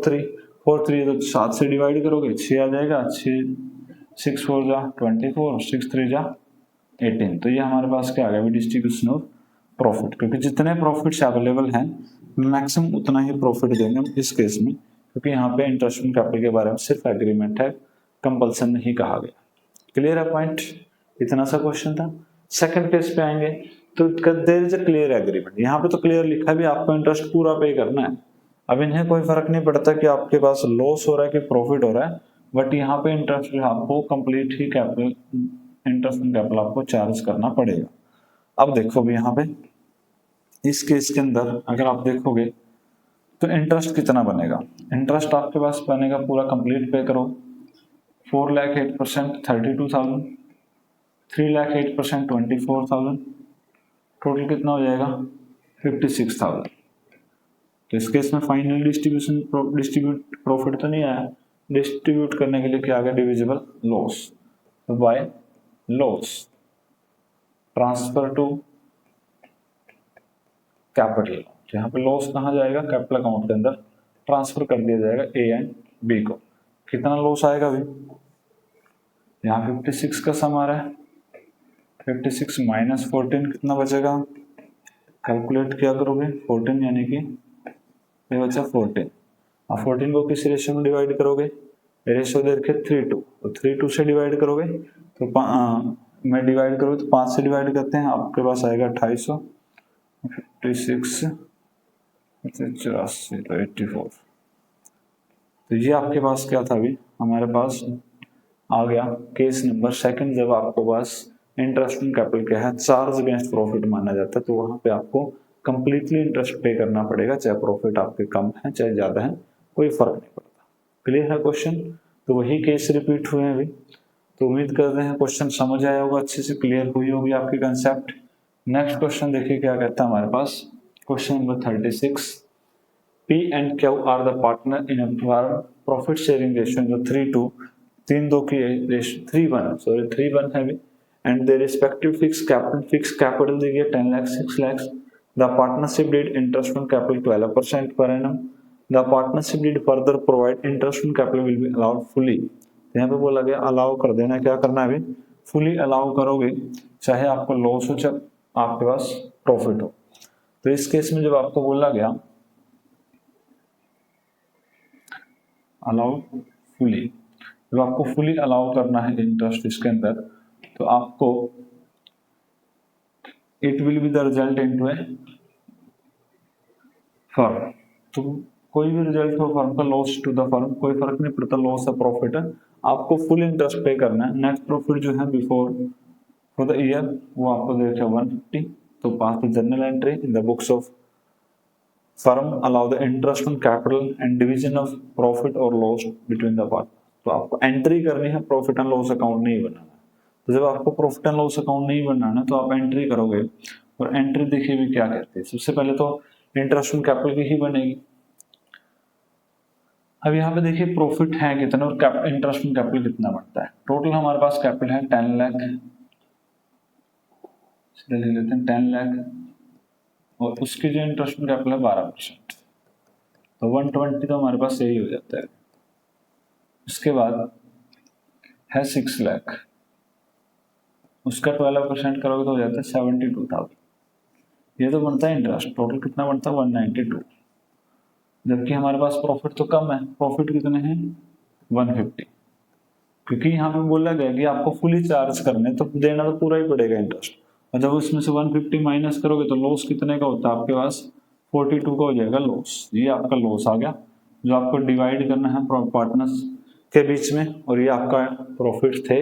Speaker 1: 3 तो 7 से डिवाइड करोगे 6 आ जाएगा, 6 4 जा 24, 6 3 जा 18। तो ये हमारे पास क्या आ गया डिस्ट्रीब्यूशन ऑफ प्रॉफिट, क्योंकि जितने प्रॉफिट्स अवेलेबल हैं मैक्सिमम उतना ही प्रॉफिट देंगे हम इस केस में, क्योंकि यहाँ पे इंटरेस्ट ऑन कैपिटल के बारे में सिर्फ एग्रीमेंट है, कंपल्सन नहीं कहा गया। क्लियर है पॉइंट, इतना सा क्वेश्चन था। सेकंड केस पे आएंगे तो there is a clear agreement, यहाँ पे तो क्लियर लिखा भी आपको इंटरेस्ट पूरा पे करना है। अब इन्हें कोई फर्क नहीं पड़ता कि आपके पास लॉस हो रहा है कि प्रॉफिट हो रहा है, बट यहाँ पे इंटरेस्ट आपको complete he capital interest on capital आपको चार्ज करना पड़ेगा। अब देखो भी यहाँ पे इस केस के अंदर अगर आप देखोगे तो इंटरेस्ट कितना बनेगा, इंटरेस्ट आपके पास बनेगा पूरा कंप्लीट पे करो 4 लाख 8% 32,000, 3 लाख 8% 24,000, टोटल कितना हो जाएगा 56,000। तो इस केस में फाइनल डिस्ट्रीब्यूट प्रॉफिट तो नहीं आया, डिस्ट्रीब्यूट करने के लिए क्या आ गया डिविजिबल लॉस, तो by loss transfer to capital. यहाँ पे लॉस कहाँ जाएगा कैपिटल अकाउंट के अंदर ट्रांसफर कर दिया जाएगा ए एंड बी को। कितना लॉस आएगा अभी यहाँ 56 का सम आ रहा है, 56 माइनस 14 कितना बचेगा, कैलकुलेट क्या करोगे 14 यानी कि ये बचा 14। अब 14 को किस रेशियो में डिवाइड करोगे, रेशियो दे रखे 3:2, तो 3:2 से डिवाइड करोगे तो मैं डिवाइड करोगे तो 5 से डिवाइड करते हैं, आपके पास आएगा 250, 56 84 तो 84। तो ये आपके पास क्या था अभी हमारे पास आ गया केस नंबर सेकंड, जब आपको पास इंटरेस्ट ऑन कैपिटल क्या है चार्ज अगेंस्ट प्रॉफिट माना जाता है, तो वहां पे आपको कंप्लीटली इंटरेस्ट पे करना पड़ेगा, चाहे प्रॉफिट आपके कम है चाहे ज्यादा है कोई फर्क नहीं पड़ता। क्लियर है क्वेश्चन। तो वही केस रिपीट हुए हैं अभी, तो उम्मीद करते हैं क्वेश्चन समझ आया होगा, अच्छे से क्लियर हुई होगी आपकी कंसेप्ट। नेक्स्ट क्वेश्चन देखिए क्या कहता है हमारे पास, question number 36। P and Q are the partner in a firm, profit sharing ratio is 3:2, 3:2 की रेशियो 3:1 है भी, and their respective fixed capital दी गई 10 lakh 6 lakh. The partnership did interest on capital 12% per annum. The partnership did further provide interest on capital will be allowed fully. यहाँ पे बोला गया अलाउ कर देना, क्या करना है अभी फुली अलाउ करोगे, चाहे आपको लॉस हो चाहे आपके पास प्रॉफिट हो। तो इस केस में जब आपको बोला गया अलाउ फुली, जब आपको फुली अलाउ करना है इंटरेस्ट इसके अंदर, तो आपको it will be the result into A firm. तो कोई भी रिजल्ट हो फर्म का, लॉस टू द फर्म, कोई फर्क नहीं पड़ता, लॉस है प्रॉफिट है, आपको फुल इंटरेस्ट पे करना है। नेट प्रॉफिट जो है बिफोर फॉर द ईयर वो आपको देखा 150, तो pass the journal entry in the books of firm allow the interest on capital and division of profit और लॉस बिटवीन द पार्ट। तो आपको एंट्री करनी है, प्रॉफिट एंड लॉस अकाउंट नहीं बनाना। तो जब आपको प्रॉफिट एंड लॉस अकाउंट नहीं बनाना तो आप एंट्री करोगे, और एंट्री देखिए भी क्या कहते हैं। सबसे पहले तो इंटरेस्ट ऑन कैपिटल की ही बनेगी। अब यहाँ पे देखिए प्रॉफिट है कितना और इंटरेस्ट ऑन कैपिटल कितना बनता है। टोटल हमारे पास कैपिटल है 10 लाख, सीधे ले लेते हैं 10 लाख, और उसकी जो इंटरेस्ट ऑन कैपिटल है 12%, तो 120 तो हमारे पास यही हो जाता है। उसके बाद है 6 लाख, उसका 12% करोगे तो हो जाता है 72,000। ये तो बनता है इंटरेस्ट, टोटल कितना बनता है 192, जबकि हमारे पास प्रॉफिट तो कम है। प्रॉफिट कितने हैं 150, क्योंकि यहाँ पे बोला गया कि आपको फुली चार्ज करने तो देना तो पूरा ही पड़ेगा इंटरेस्ट, और जब उसमें से 150 माइनस करोगे तो लॉस कितने का होता है आपके पास 42 का हो जाएगा लॉस। ये आपका लॉस आ गया जो आपको डिवाइड करना है पार्टनर्स के बीच में, और ये आपका प्रॉफिट थे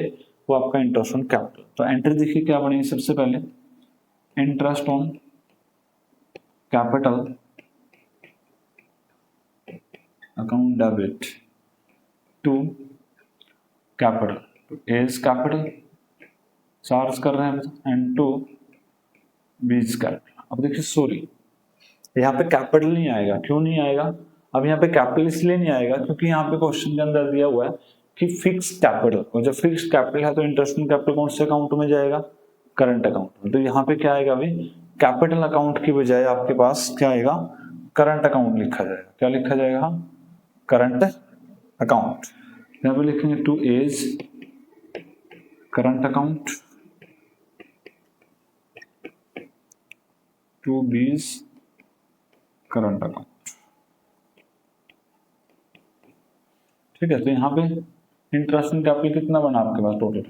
Speaker 1: वो आपका इंटरेस्ट ऑन कैपिटल। तो एंट्री देखिए क्या बनेगी, सबसे पहले interest on capital account debit to capital, as capital charge कर रहे हैं एंड टू बीज कैपिटल। अब देखिए सॉरी यहाँ पे कैपिटल नहीं आएगा, क्यों नहीं आएगा? अब यहाँ पे कैपिटल इसलिए नहीं आएगा क्योंकि यहाँ पे क्वेश्चन के अंदर दिया हुआ है कि फिक्स कैपिटल, और जब फिक्स कैपिटल है तो इंटरेस्ट ऑन कैपिटल कौन से अकाउंट में जाएगा? करंट अकाउंट में। तो यहाँ पे क्या आएगा अभी कैपिटल अकाउंट की बजाय आपके पास क्या आएगा करंट अकाउंट लिखा जाएगा। क्या लिखा जाएगा? Current account. यहाँ पे लिखेंगे to A's current account, to B's current account. ठीक है, तो यहाँ पे इंटरेस्ट ऑन कैपिटल कितना बना आपके पास टोटल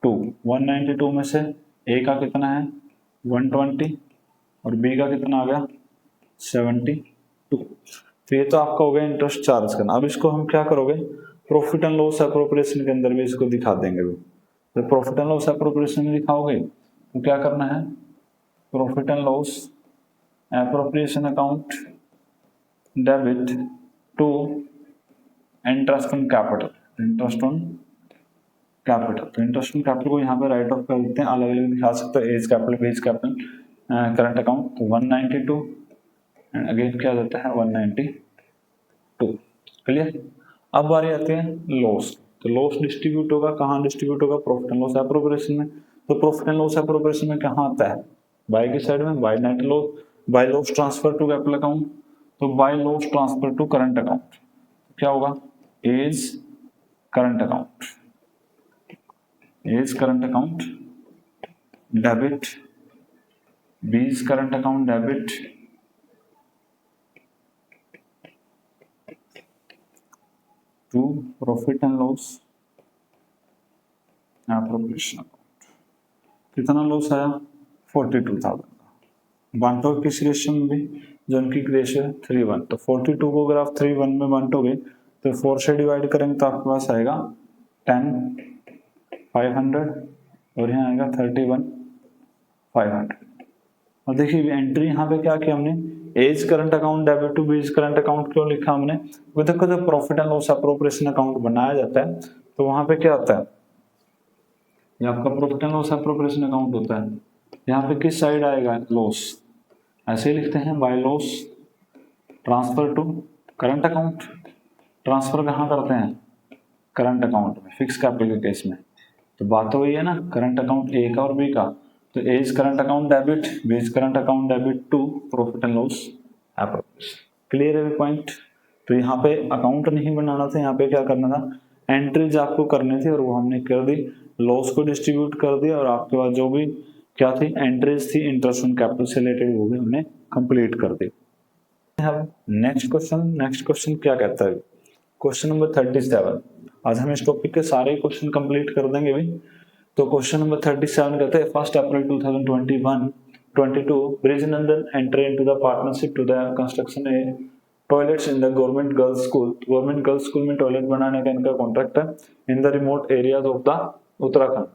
Speaker 1: 192 में से ए का कितना है 120 और बी का कितना आ गया 72। तो ये तो आपका हो गया इंटरेस्ट चार्ज करना। अब इसको हम क्या करोगे प्रॉफिट एंड लॉस एप्रोप्रिएशन के अंदर भी इसको दिखा देंगे। तो प्रॉफिट एंड लॉस एप्रोप्रिएशन में दिखाओगे तो क्या करना है profit and loss appropriation account debit to interest on capital, interest on capital. तो इंटरेस्ट ऑन कैपिटल को यहाँ पे राइट ऑफ कर देते हैं, अलग अलग दिखा सकते हैं A's capital B's capital current account. तो 192 एंड अगेन क्या देता है 192। क्लियर? अब बारी आती है लॉस। तो लॉस डिस्ट्रीब्यूट होगा, कहाँ डिस्ट्रीब्यूट होगा प्रॉफिट एंड लॉस एप्रोप्रिएशन में। तो प्रॉफिट एंड लॉस एप्रोप्रिएशन में कहाँ आता है बाय की साइड में, by net loss, by loss transfer to capital account. तो by loss transfer to current account क्या होगा as current account, as current account debit B's current account debit to profit and loss appropriation account. कितना लॉस आया 42,000। बांटो किस रेशियो में भी, जो उनकी रेशियो है 3:1। तो 42 को अगर आप 3:1 में बांटोगे तो 4 से डिवाइड करेंगे तो आपके पास आएगा 10,500 और यहाँ आएगा 31,500। और देखिए एंट्री यहाँ पे क्या किया हमने A's current account debit to B's current account क्यों लिखा हमने? देखो जब profit and loss appropriation account बनाया जाता है तो वहां पे क्या होता है ये आपका profit and loss appropriation account होता है। यहाँ पे किस साइड आएगा लॉस, ऐसे ही लिखते हैं by loss transfer to current account. Transfer कहाँ करते हैं करंट अकाउंट में, फिक्स कैपिटल के केस में। तो बात तो वही है ना करंट अकाउंट ए का और बी का। तो A's current account debit B's current account debit to profit and loss appropriation. Clear है पॉइंट? तो यहाँ पे अकाउंट नहीं बनाना था, यहाँ पे क्या करना था एंट्रीज आपको करनी थी और वो हमने कर दी। लॉस को डिस्ट्रीब्यूट कर दिया और आपके पास जो भी क्या थी एंट्रीज थी इंटरेस्ट ऑन कैपिटल से रिलेटेड वो भी हमने कंप्लीट कर दी। नेक्स्ट क्वेश्चन क्या कहता है? Question number 37। आज हम इस टॉपिक के सारे क्वेश्चन कंप्लीट कर देंगे भी। तो क्वेश्चन नंबर 37 कहते हैं 1 April 2021-22 Brij Nandan enter into the partnership to the construction a toilets in the government girls school. Government girls school में टॉयलेट बनाने का इनका कॉन्ट्रैक्ट है in the remote areas of the Uttarakhand.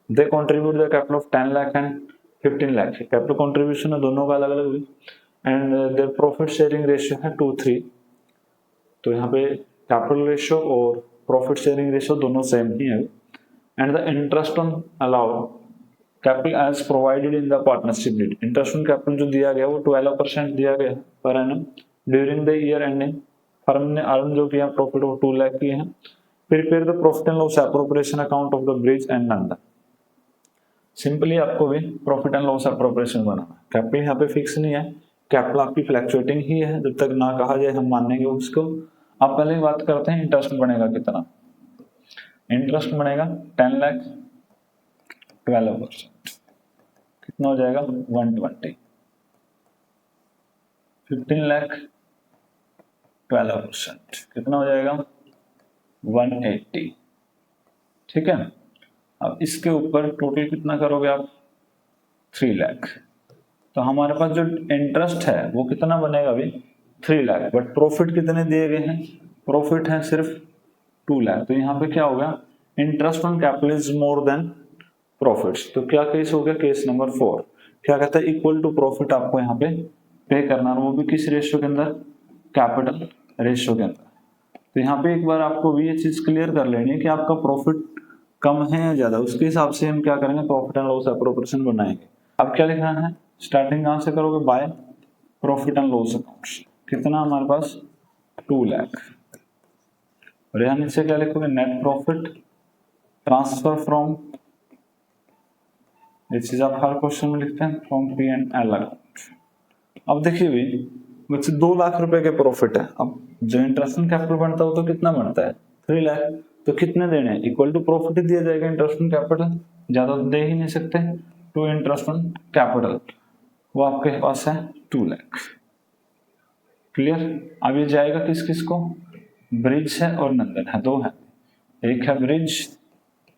Speaker 1: They contribute the capital of 10 lakh and 15 lakh. Capital contribution है दोनों का अलग अलग हुई and their profit sharing ratio है 2:3। तो यहाँ पे कैपिटल रेशियो और प्रॉफिट शेयरिंग रेशियो दोनों सेम ही है। And the interest on allowed capital as provided in the partnership deed. Interest on capital जो दिया गया वो 12% दिया गया per annum during the year ending. Firm ने अर्न जो किया प्रॉफिट वो 2 लाख किए हैं। Prepare the profit and loss appropriation account of the Brij and Nandan. Simply आपको भी प्रॉफिट एंड लॉस एप्रोप्रिएशन बनाना है। कैपिटल यहाँ पे फिक्स नहीं है, कैपिटल आपकी फ्लक्चुएटिंग ही है, जब तक ना कहा जाए हम मानेंगे उसको। आप पहले ही बात करते हैं इंटरेस्ट बनेगा कितना। इंटरेस्ट बनेगा 10 लाख 12%, कितना हो जाएगा 120। 15 लाख 12%, कितना हो जाएगा 180। ठीक है, अब इसके ऊपर टोटल कितना करोगे आप 3 लाख। तो हमारे पास जो इंटरेस्ट है वो कितना बनेगा अभी 3 लाख, बट प्रॉफिट कितने दिए गए हैं? प्रॉफिट है सिर्फ 2 लाख। तो यहाँ पे क्या होगा, interest on capital is more than profits. तो क्या केस हो गया, केस नंबर 4। क्या कहता है, इक्वल टू प्रॉफिट आपको यहाँ पे पे करना, और वो भी किस रेशियो के अंदर, कैपिटल रेशियो के अंदर। तो यहाँ पे एक बार आपको भी ये चीज क्लियर कर लेनी है कि आपका प्रॉफिट कम है या ज्यादा, उसके हिसाब से हम क्या करेंगे, प्रॉफिट एंड लॉस एप्रोप्रिएशन बनाएंगे। अब क्या लिखना है, स्टार्टिंग कहां से करोगे, bye profit and loss account. कितना हमारे पास 2 लाख, और यहाँ नीचे क्या लिखोगे, नेट प्रॉफिट ट्रांसफर फ्रॉम, ये चीज आप हर क्वेश्चन में लिखते हैं, फ्रॉम P&L अकाउंट। अब देखिए भी बच्चे 2 लाख रुपए के प्रॉफिट है। अब जो इंटरेस्ट ऑन कैपिटल बनता है वो तो कितना बनता है 3 लाख। तो कितने देने हैं, इक्वल टू प्रॉफिट दिया जाएगा इंटरेस्ट ऑन कैपिटल, ज्यादा दे ही नहीं सकते। टू इंटरेस्ट ऑन कैपिटल वो आपके पास है 2 लाख। क्लियर। अब ये जाएगा किस किस को, ब्रिज है और नंदन है, 2 है, एक है ब्रिज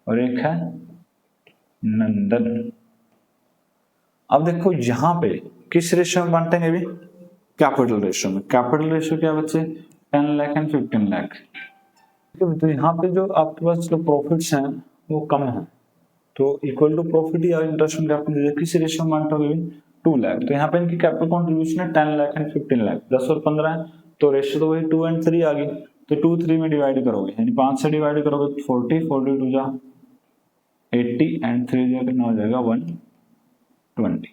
Speaker 1: और एक है नंदन। अब देखो यहाँ पे किस रेशियो में बांटेंगे भी, कैपिटल रेशियो में। कैपिटल रेशियो क्या बच्चे, 10 लाख एंड 15 लाख। तो यहाँ पे जो आपके पास जो प्रॉफिट्स हैं वो कम है, तो इक्वल टू प्रॉफिट या इंटरेस्ट ऑन कैपिटल किस रेशियो में बांटोगे भी, 2 लाख। तो यहाँ पे इनकी कैपिटल कंट्रीब्यूशन है 10 लाख एंड 15 लाख, 10 और 15 है, तो रेशियो तो वही 2 and 3 आ गई। तो 2 3 में डिवाइड करोगे, यानी 5 से डिवाइड करोगे 40, 42 जा 80 एंड 3 जा कितना हो जाएगा 120।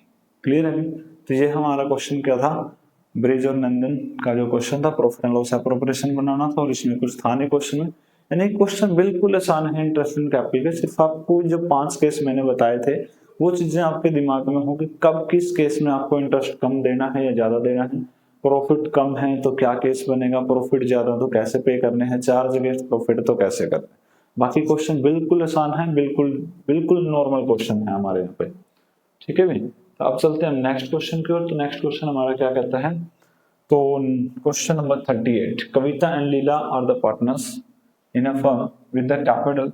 Speaker 1: क्लियर है। तो ये हमारा क्वेश्चन क्या था, ब्रिज और नंदन का जो क्वेश्चन था, प्रॉफिट एंड लॉस एप्रोप्रिएशन बनाना था, और इसमें कुछ था नहीं क्वेश्चन में। यानी क्वेश्चन बिल्कुल आसान है इंटरेस्ट इन कैपिटल के। सिर्फ आपको जो 5 केस मैंने बताए थे वो चीजें आपके दिमाग में होगी, कब किस केस में आपको इंटरेस्ट कम देना है या ज्यादा देना है। प्रॉफिट कम है तो क्या केस बनेगा, प्रॉफिट ज्यादा तो कैसे पे करने हैं, चार्ज अगेंस्ट प्रॉफिट तो कैसे करना है। बाकी क्वेश्चन बिल्कुल आसान है, बिल्कुल बिल्कुल नॉर्मल क्वेश्चन है हमारे यहाँ पे। ठीक है भाई, तो अब चलते हैं नेक्स्ट क्वेश्चन की ओर। तो नेक्स्ट क्वेश्चन हमारा क्या कहता है, तो question number 38, Kavita and Leela are the partners in a firm with the capital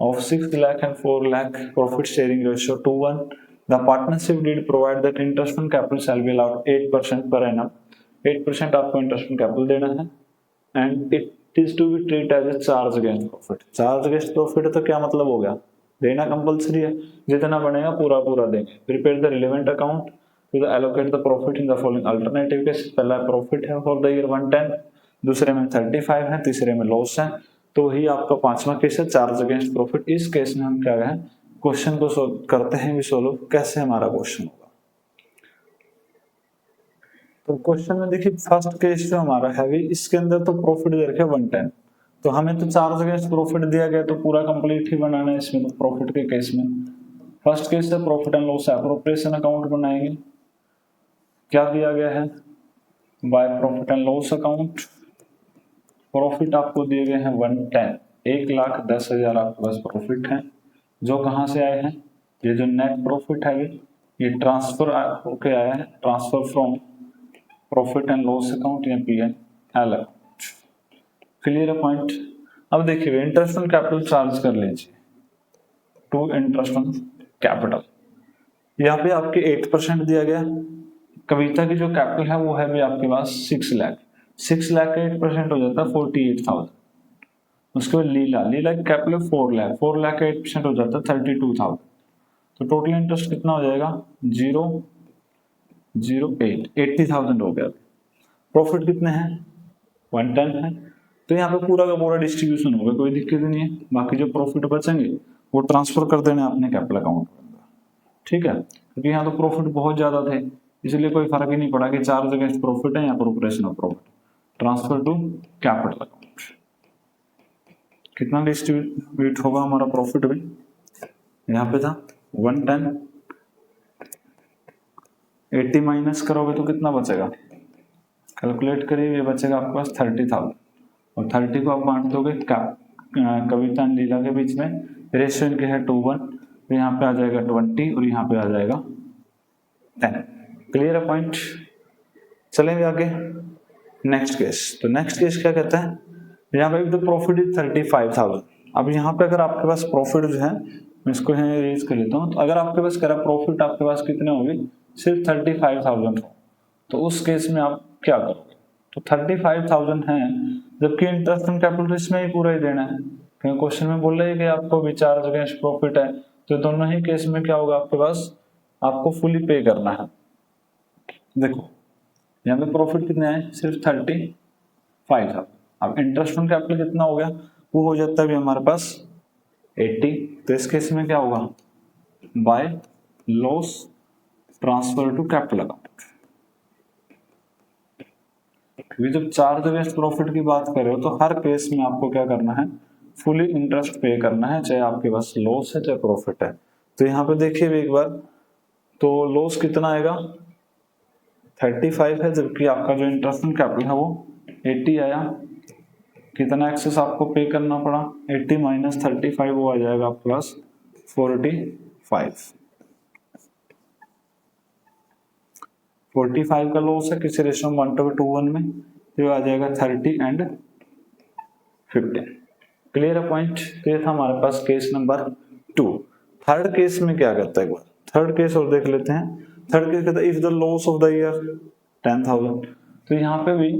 Speaker 1: of 6 lakh and 4 lakh, profit sharing ratio 2:1. The partnership did provide that interest on capital shall be allowed 8% per annum. 8% आपको interest on capital देना है, and it is to be treated as a charge against profit. Charge against profit तो क्या मतलब हो गया, देना कंपलसरी है, जितना बनेगा पूरा पूरा देंगे। Prepare the relevant account to allocate the profit in the following alternative case. पहला प्रॉफिट है for the year 110, दूसरे में 35 है, तीसरे में लॉस है, तो वही आपका 5वां केस है, चार्ज अगेंस्ट प्रॉफिट। इस केस में हम क्या है, क्वेश्चन को सोल्व करते हैं भी सोल्व कैसे हमारा क्वेश्चन होगा। तो क्वेश्चन में देखिए फर्स्ट केस जो हमारा है भी, इसके अंदर तो प्रॉफिट दे रखे 110, तो हमें तो चार्ज अगेंस्ट प्रॉफिट दिया गया, तो पूरा कंप्लीट ही बनाना है इसमें। तो प्रॉफिट के केस में फर्स्ट केस है profit and loss appropriation account बनाएंगे। क्या दिया गया है, bye profit and loss account. Profit आपको दिए गए हैं 110, 1,10,000 आपके पास प्रॉफिट है, जो कहां से आए हैं, ये जो नेट प्रॉफिट है ये ट्रांसफर होके आया है, transfer from profit and loss account या P&L अकाउंट। क्लियर है पॉइंट। अब देखिए इंटरेस्ट ऑन कैपिटल चार्ज कर लीजिए टू इंटरेस्ट ऑन कैपिटल। यहाँ पे आपके 8% दिया गया। कविता की जो कैपिटल है वो है भी आपके पास 6 लाख। 6 लाख का 8% हो जाता है 48,000। उसके बाद लीला की कैपिटल 4 लाख। 4 लाख का 8% हो जाता है 32,000। तो टोटल इंटरेस्ट कितना हो जाएगा 80,000 हो गया। प्रॉफिट कितने हैं 110 है। तो यहाँ पे पूरा का पूरा डिस्ट्रीब्यूशन होगा, कोई दिक्कत नहीं है। बाकी जो प्रॉफिट बचेंगे वो ट्रांसफर कर देने अपने कैपिटल अकाउंट। ठीक है, क्योंकि यहाँ तो प्रॉफिट बहुत ज्यादा थे इसलिए कोई फर्क ही नहीं पड़ा कि चार्ज अगेंस्ट प्रॉफिट है या proportion of profit. Transfer to capital account. कितना डिस्ट्रीब्यूट होगा हमारा प्रॉफिट भी, यहाँ पे था 110। 80 माइनस करोगे तो कितना बचेगा, कैलकुलेट करिए। ये बचेगा आपके पास 30,000 और 30 को आप बांट दोगे कविता एंड लीला के बीच में। रेशियो इनके है 2:1, तो यहाँ पे आ जाएगा 20 और यहाँ पे आ जाएगा 10। क्लियर है पॉइंट। चलेंगे आगे नेक्स्ट केस। तो नेक्स्ट केस क्या कहता है, यहाँ पे तो प्रॉफिट इज 35,000। अब यहाँ पे अगर आपके पास प्रॉफिट जो है, मैं इसको यहाँ रेज कर लेता हूँ। तो अगर आपके पास कह रहा प्रॉफिट आपके पास कितने होंगे, सिर्फ 35,000 हो, तो उस केस में आप क्या करोगे। तो 35,000 है, जबकि इंटरेस्ट ऑन कैपिटल इसमें ही पूरा ही देना है, क्योंकि क्वेश्चन में बोल रहे हैं कि आपको भी चार्ज अगेंस्ट प्रॉफिट है। तो दोनों ही केस में क्या होगा आपके पास, आपको फुली पे करना है। देखो यहाँ पे प्रॉफिट कितने हैं, सिर्फ 35,000। अब इंटरेस्ट ऑन कैपिटल कितना हो गया, वो हो जाता है भी हमारे पास 80। तो इस केस में क्या होगा, by loss transfer to capital account. क्योंकि जब चार्ज अगेंस्ट प्रॉफिट की बात कर रहे हो तो हर केस में आपको क्या करना है, फुली इंटरेस्ट पे करना है, चाहे आपके पास लॉस है चाहे प्रॉफिट है। तो यहाँ पे देखिए एक बार, तो लॉस कितना आएगा 35 है, जबकि आपका जो इंटरेस्ट ऑन कैपिटल है वो 80 आया। कितना एक्सेस आपको पे करना पड़ा, 80 माइनस 35 वो आ जाएगा आपके पास 45। 45 का लॉस है किसी रेशियो 1:1 में, तो आ जाएगा 30 एंड 15। क्लियर है पॉइंट। तो ये था हमारे पास केस नंबर 2। थर्ड केस में क्या करता है, एक बार थर्ड केस और देख लेते हैं। थर्ड केस कहता है if the loss of the year 10,000। तो यहाँ पे भी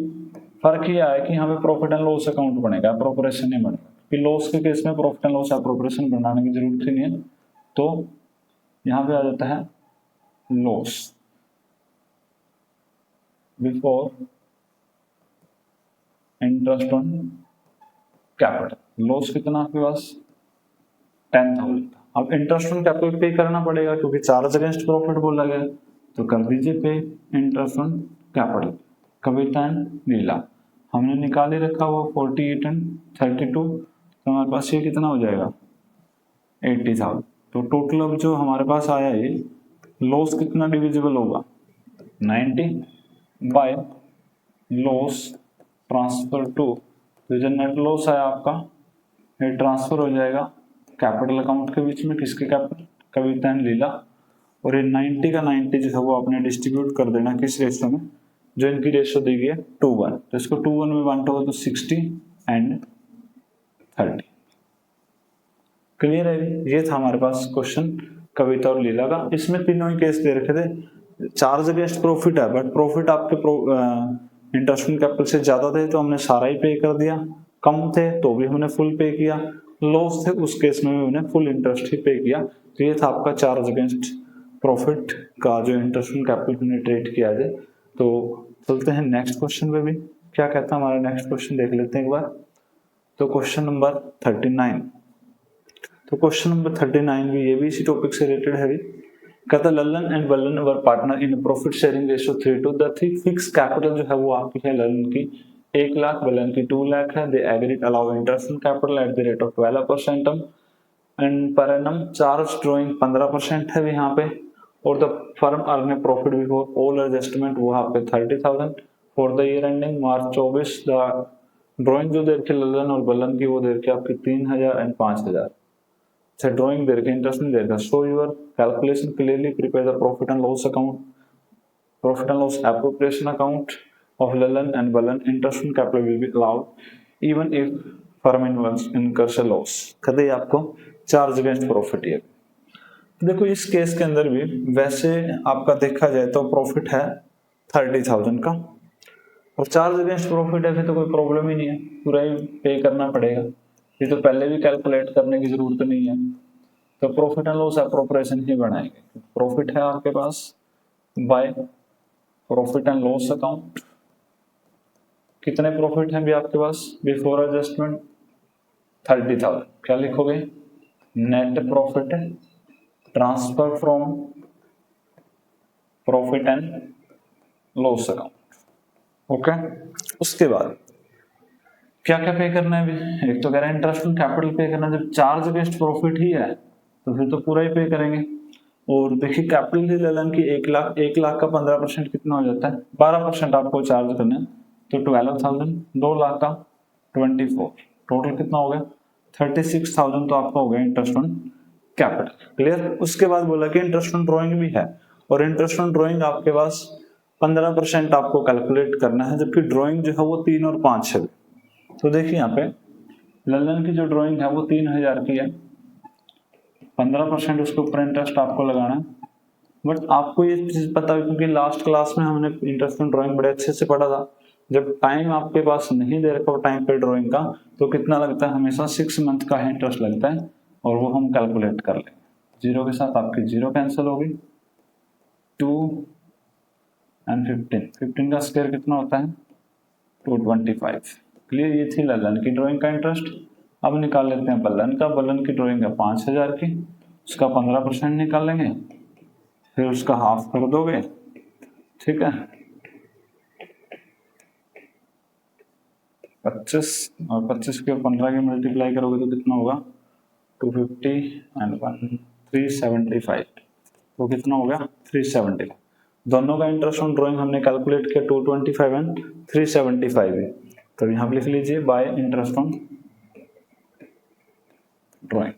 Speaker 1: फर्क ये आया कि यहाँ पे प्रॉफिट एंड लॉस अकाउंट बनेगा, अप्रोप्रिएशन नहीं बनेगा। कि लॉस के केस में प्रॉफिट एंड लॉस अप्रोप्रिएशन बनाने की जरूरत ही नहीं है। तो यहाँ पे आ जाता है loss before interest on capital. Loss कितना आपके पास 10,000। अब इंटरेस्ट ऑन कैपिटल पे करना पड़ेगा क्योंकि चार्ज अगेंस्ट प्रॉफिट बोला गया, तो कर दीजिए pay interest on capital. Kavita and Leela हमने निकाल ही रखा हुआ 48 एंड 32, तो हमारे पास ये कितना हो जाएगा 80,000। तो टोटल अब जो हमारे पास आया ये लॉस कितना डिविजिबल होगा 90 बाय लॉस ट्रांसफर टू। तो जो नेट लॉस आया आपका ये ट्रांसफर हो जाएगा कैपिटल अकाउंट के बीच में, किसके कैपिटल, कविता एंड लीला। और ये 90 का 90 जो है वो आपने डिस्ट्रीब्यूट कर देना किस रेशियो में, जो इनकी रेशियो दी गई है 2:1। तो इसको 2:1 में बांटोगे तो 60 एंड 30। क्लियर है। ये था हमारे पास क्वेश्चन कविता और लीला का। इसमें तीनों ही केस दे रखे थे। चार्ज अगेंस्ट प्रॉफिट है बट प्रॉफिट आपके इंटरेस्ट ऑन कैपिटल से ज्यादा थे तो हमने सारा ही पे कर दिया, कम थे तो भी हमने फुल पे किया, लॉस थे उस केस में भी हमने फुल इंटरेस्ट ही पे किया। तो ये था आपका चार्ज अगेंस्ट प्रॉफिट का जो इंटरेस्ट ऑन कैपिटल हमने ट्रीट किया है। तो चलते हैं नेक्स्ट क्वेश्चन पे भी, क्या कहता है हमारा नेक्स्ट क्वेश्चन देख लेते हैं एक बार। तो क्वेश्चन नंबर 39। तो क्वेश्चन नंबर 39 भी ये भी इसी टॉपिक से रिलेटेड है। कहता Lallan and Ballan were partner in profit sharing ratio 3:2। The fix capital जो है वो आपकी है ललन की 1 लाख, बल्लन की 2 लाख है। They agreed allow interest on capital at the rate of 12% and per annum charge drawing 15% है यहाँ पे। और the firm earn A profit before all adjustment वो यहाँ पे 30,000 for the year ending March 24। The drawing जो दे रखी ललन और बल्लन की वो दे रखी आपकी 3,000 एंड 5,000। अच्छा ड्राइंग दे रखी, इंटरेस्ट नहीं दे रखा। Show your calculation clearly, prepare the profit and loss account. Profit and loss appropriation account of Lallan and Balan, interest on capital will be allowed even if firm incurs a loss. कहते हैं आपको चार्ज अगेंस्ट प्रॉफिट। ये देखो इस केस के अंदर भी वैसे आपका देखा जाए तो प्रॉफिट है 30,000 का और चार्ज अगेंस्ट प्रॉफिट है, फिर तो कोई प्रॉब्लम ही नहीं है, पूरा ही पे करना पड़ेगा, ये तो पहले भी कैलकुलेट करने की जरूरत नहीं है। तो प्रॉफिट एंड लॉस एप्रोप्रिएशन ही बनाएंगे। प्रॉफिट है आपके पास by profit and loss account, कितने प्रॉफिट हैं भी आपके पास बिफोर एडजस्टमेंट 30,000। क्या लिखोगे? Net profit transfer from profit and loss account. Okay, उसके बाद क्या क्या पे करना है भी? एक तो कह रहे हैं इंटरेस्ट ऑन कैपिटल पे करना, जब चार्ज अगेंस्ट प्रॉफिट ही है तो फिर तो पूरा ही पे करेंगे। और देखिए कैपिटल ही ललन की 1 लाख का 15% कितना हो जाता है? 12% आपको चार्ज करना है, तो 12,000, 2 लाख का 24, टोटल कितना हो गया? 36,000 तो आपका हो गया इंटरेस्ट ऑन कैपिटल। क्लियर? उसके बाद बोला कि इंटरेस्ट ऑन ड्रॉइंग भी है, और इंटरेस्ट ऑन ड्रॉइंग आपके पास 15% आपको कैलकुलेट करना है, जबकि ड्रॉइंग जो है वो 3 और 5 है। तो देखिए यहाँ पे ललन की जो ड्रॉइंग है वो 3,000 की है, 15% उसके ऊपर इंटरेस्ट आपको लगाना है। बट आपको ये चीज पता है क्योंकि लास्ट क्लास में हमने इंटरेस्ट ऑन ड्रॉइंग बड़े अच्छे से पढ़ा था, जब टाइम आपके पास नहीं दे रखा टाइम पे ड्रॉइंग का, तो कितना लगता है? हमेशा 6 मंथ का इंटरेस्ट लगता है, और वो हम कैलकुलेट कर लेंगे। जीरो के साथ आपकी जीरो कैंसिल होगी, 2 एंड 15 का स्क्वायर कितना होता है? 225। क्लियर? ये थी ललन की ड्राइंग का इंटरेस्ट। अब निकाल लेते हैं बल्लन का। बल्लन की ड्राइंग है 5,000 की, उसका 15% निकालेंगे, फिर उसका हाफ कर दोगे, ठीक है, 25, और 25 के 15 की मल्टीप्लाई करोगे तो कितना होगा? 250 एंड 1 375, तो कितना हो गया? 375। दोनों का इंटरेस्ट ऑन ड्राइंग हमने कैलकुलेट किया 225 एंड 375 है, तो यहाँ पे लिख लीजिए by interest on drawing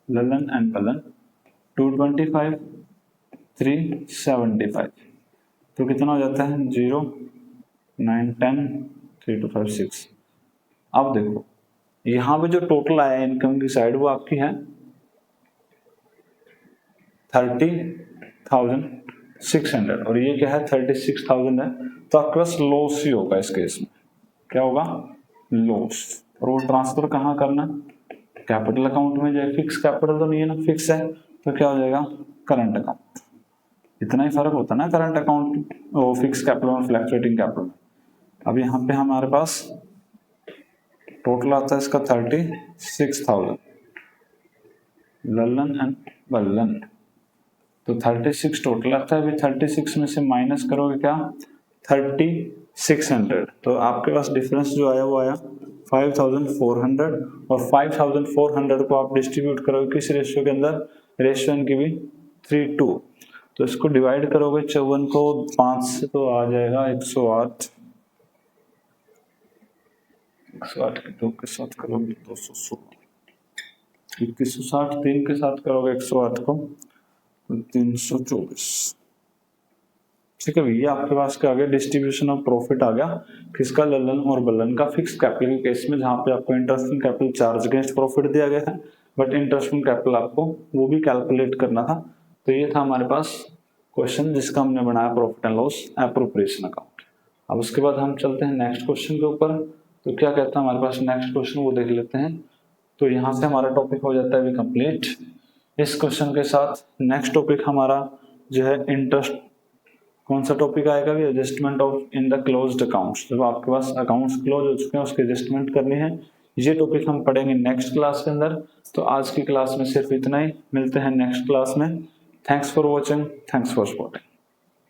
Speaker 1: Lallan and Balan 225 375, तो कितना हो जाता है? 0 9 10 3 2 5 6। अब देखो यहाँ पे जो टोटल आया इनकम की साइड वो आपकी है 30,600, और ये क्या है? 36,000 है, तो आपके पास लॉस ही होगा इस केस में। क्या होगा? लॉस। और वो ट्रांसफर कहाँ करना? कैपिटल अकाउंट में जाए। फिक्स कैपिटल तो नहीं है ना, फिक्स है, तो क्या हो जाएगा? Current account. इतना ही फर्क होता है ना करंट अकाउंट और फिक्स कैपिटल और फ्लक्चुएटिंग कैपिटल में। अब यहाँ पे हमारे पास टोटल आता है इसका 36,000 ललन एंड बल्लन, तो 36 टोटल आता है। अभी 36 में से माइनस करोगे क्या? 3600, तो आपके पास डिफरेंस जो आया वो आया 5,400, और 5,400 को आप डिस्ट्रीब्यूट करोगे किस रेशियो के अंदर? रेशियो इनकी भी 3:2, तो इसको डिवाइड करोगे 54 को 5 से तो आ जाएगा 108, 108 के 2 के साथ करोगे 216, 2160, 3 के साथ करोगे 108 को 324। ठीक है भैया, आपके पास क्या आ गया? डिस्ट्रीब्यूशन ऑफ प्रॉफिट आ गया, किसका? ललन और बल्लन का। फिक्स कैपिटल के केस में जहां पे आपको interest on capital charge against profit दिया गया है, बट इंटरेस्ट ऑन कैपिटल आपको वो भी कैलकुलेट करना था। तो ये था हमारे पास क्वेश्चन जिसका हमने बनाया profit and loss appropriation account. अब उसके बाद हम चलते हैं नेक्स्ट क्वेश्चन के ऊपर। तो क्या कहता है हमारे पास नेक्स्ट क्वेश्चन, वो देख लेते हैं। तो यहाँ से हमारा टॉपिक हो जाता है अभी कंप्लीट। इस क्वेश्चन के साथ नेक्स्ट टॉपिक हमारा जो है इंटरेस्ट, कौन सा टॉपिक आएगा? Adjustment of in the closed accounts. जब आपके पास अकाउंट्स क्लोज हो चुके हैं उसके एडजस्टमेंट करनी है, ये टॉपिक हम पढ़ेंगे नेक्स्ट क्लास के अंदर। तो आज की क्लास में सिर्फ इतना ही, मिलते हैं नेक्स्ट क्लास में। Thanks for watching, thanks for supporting.